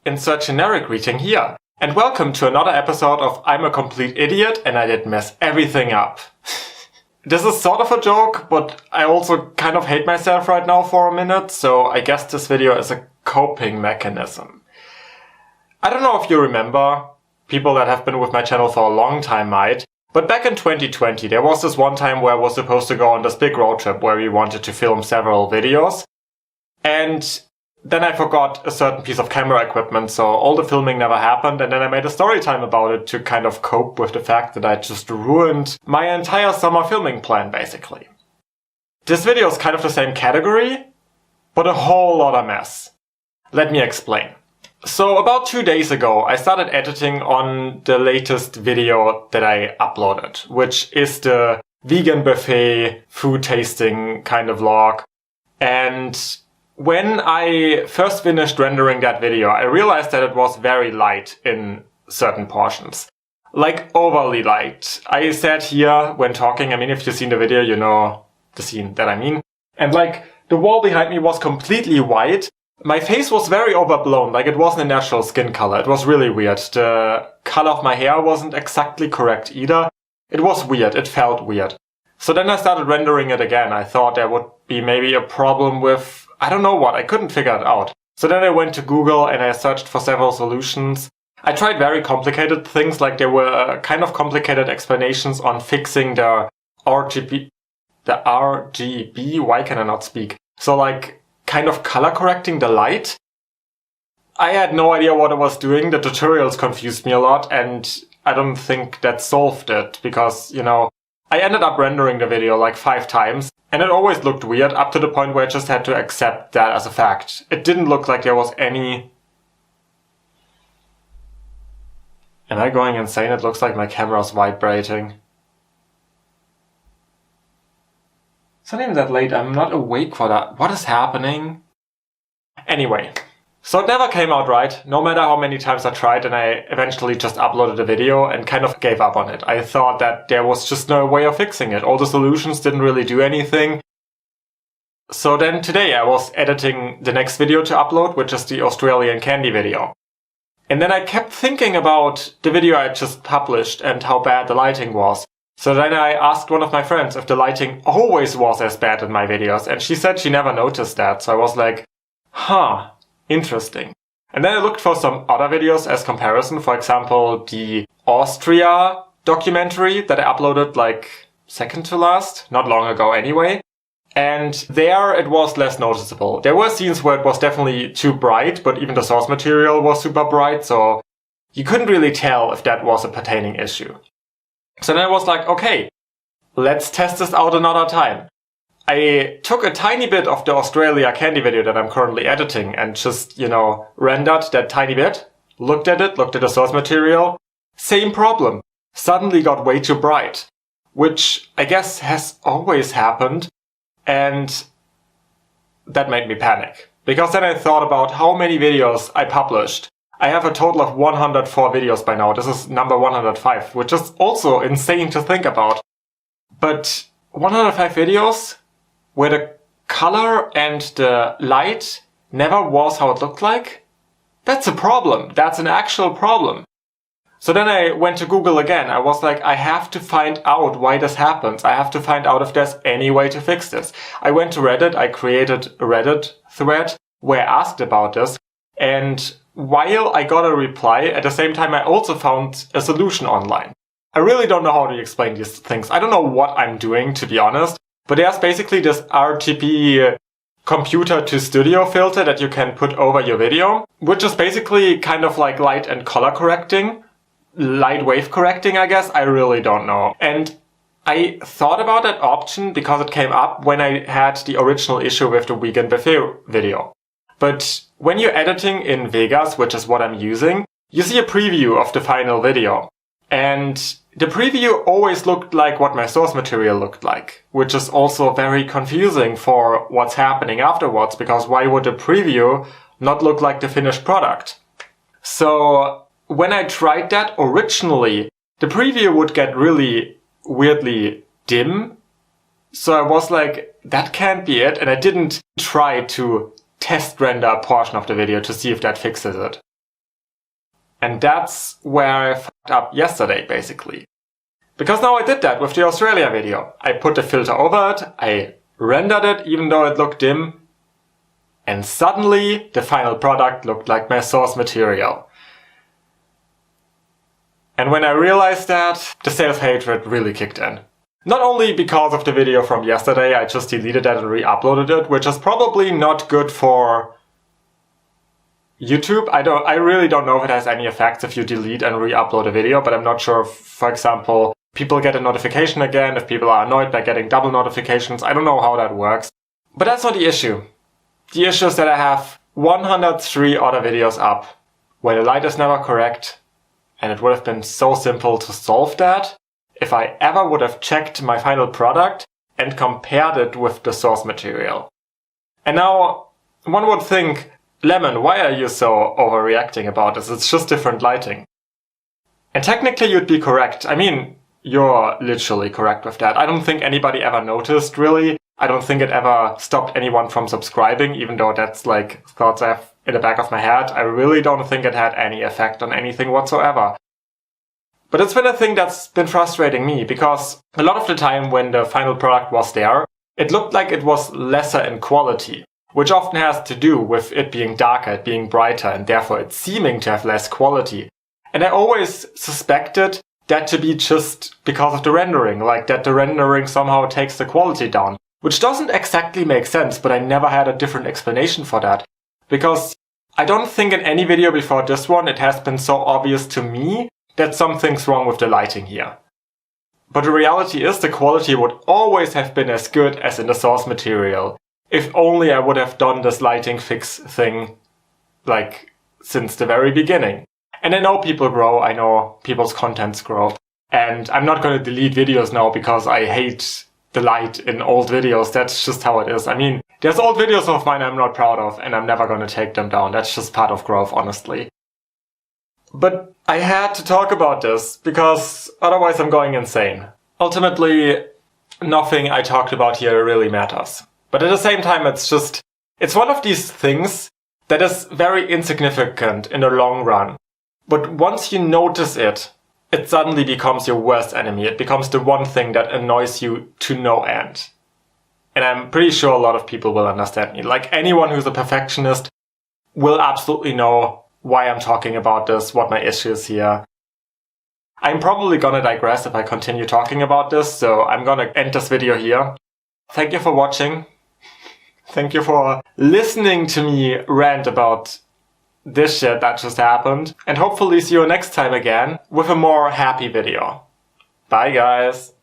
insert generic greeting here. And welcome to another episode of I'm a complete idiot and I did mess everything up. This is sort of a joke, but I also kind of hate myself right now for a minute, so I guess this video is a coping mechanism. I don't know if you remember, people that have been with my channel for a long time might, but back in 2020 there was this one time where I was supposed to go on this big road trip where we wanted to film several videos. And then I forgot a certain piece of camera equipment, so all the filming never happened, and then I made a story time about it to kind of cope with the fact that I just ruined my entire summer filming plan, basically. This video is kind of the same category, but a whole lot of mess. Let me explain. So about 2 days ago, I started editing on the latest video that I uploaded, which is the vegan buffet food tasting kind of vlog. And when I first finished rendering that video, I realized that it was very light in certain portions. Like overly light. I said here when talking, I mean if you've seen the video you know the scene that I mean. And like the wall behind me was completely white. My face was very overblown, like it wasn't a natural skin color. It was really weird. The color of my hair wasn't exactly correct either. It was weird, it felt weird. So then I started rendering it again. I thought there would be maybe a problem with I don't know what, I couldn't figure it out. So then I went to Google and I searched for several solutions. I tried very complicated things, like there were kind of complicated explanations on fixing the RGB, why can I not speak? So like kind of color correcting the light. I had no idea what I was doing, the tutorials confused me a lot and I don't think that solved it because, you know, I ended up rendering the video like 5 times. And it always looked weird, up to the point where I just had to accept that as a fact. It didn't look like there was any... Am I going insane? It looks like my camera's vibrating. It's not even that late, I'm not awake for that. What is happening? Anyway. So it never came out right, no matter how many times I tried, and I eventually just uploaded a video and kind of gave up on it. I thought that there was just no way of fixing it. All the solutions didn't really do anything. So then today I was editing the next video to upload, which is the Australian candy video. And then I kept thinking about the video I just published and how bad the lighting was. So then I asked one of my friends if the lighting always was as bad in my videos, and she said she never noticed that. So I was like, huh. Interesting. And then I looked for some other videos as comparison, for example the Austria documentary that I uploaded like second to last, not long ago anyway. And there it was less noticeable. There were scenes where it was definitely too bright, but even the source material was super bright, so you couldn't really tell if that was a pertaining issue. So then I was like, okay, let's test this out another time. I took a tiny bit of the Australia candy video that I'm currently editing and just, you know, rendered that tiny bit, looked at it, looked at the source material. Same problem. Suddenly got way too bright, which I guess has always happened, and that made me panic. Because then I thought about how many videos I published. I have a total of 104 videos by now. This is number 105, which is also insane to think about. But 105 videos where the color and the light never was how it looked like? That's a problem. That's an actual problem. So then I went to Google again. I was like, I have to find out why this happens. I have to find out if there's any way to fix this. I went to Reddit. I created a Reddit thread where I asked about this. And while I got a reply, at the same time I also found a solution online. I really don't know how to explain these things. I don't know what I'm doing, to be honest. But there's basically this RGB computer to studio filter that you can put over your video, which is basically kind of like light and color correcting, light wave correcting, I guess. I really don't know. And I thought about that option because it came up when I had the original issue with the vegan buffet video. But when you're editing in Vegas, which is what I'm using, you see a preview of the final video. And the preview always looked like what my source material looked like, which is also very confusing for what's happening afterwards, because why would the preview not look like the finished product? So when I tried that originally, the preview would get really weirdly dim. So I was like, that can't be it. And I didn't try to test render a portion of the video to see if that fixes it. And that's where I fucked up yesterday, basically. Because now I did that with the Australia video. I put the filter over it, I rendered it even though it looked dim, and suddenly the final product looked like my source material. And when I realized that, the self-hatred really kicked in. Not only because of the video from yesterday, I just deleted that and re-uploaded it, which is probably not good for YouTube. I really don't know if it has any effects if you delete and re-upload a video, but I'm not sure if, for example, people get a notification again, if people are annoyed by getting double notifications. I don't know how that works. But that's not the issue. The issue is that I have 103 other videos up where the light is never correct, and it would have been so simple to solve that if I ever would have checked my final product and compared it with the source material. And now, one would think, Lemon, why are you so overreacting about this? It's just different lighting. And technically you'd be correct. I mean, you're literally correct with that. I don't think anybody ever noticed, really. I don't think it ever stopped anyone from subscribing, even though that's like thoughts I have in the back of my head. I really don't think it had any effect on anything whatsoever. But it's been a thing that's been frustrating me, because a lot of the time when the final product was there, it looked like it was lesser in quality, which often has to do with it being darker, it being brighter, and therefore it seeming to have less quality. And I always suspected that to be just because of the rendering, like that the rendering somehow takes the quality down, which doesn't exactly make sense, but I never had a different explanation for that. Because I don't think in any video before this one it has been so obvious to me that something's wrong with the lighting here. But the reality is the quality would always have been as good as in the source material, if only I would have done this lighting fix thing, like, since the very beginning. And I know people grow, I know people's contents grow, and I'm not going to delete videos now because I hate the light in old videos. That's just how it is. I mean, there's old videos of mine I'm not proud of, and I'm never going to take them down. That's just part of growth, honestly. But I had to talk about this, because otherwise I'm going insane. Ultimately, nothing I talked about here really matters. But at the same time, it's one of these things that is very insignificant in the long run. But once you notice it, it suddenly becomes your worst enemy. It becomes the one thing that annoys you to no end. And I'm pretty sure a lot of people will understand me. Like, anyone who's a perfectionist will absolutely know why I'm talking about this, what my issue is here. I'm probably gonna digress if I continue talking about this, so I'm gonna end this video here. Thank you for watching. Thank you for listening to me rant about this shit that just happened. And hopefully see you next time again with a more happy video. Bye guys!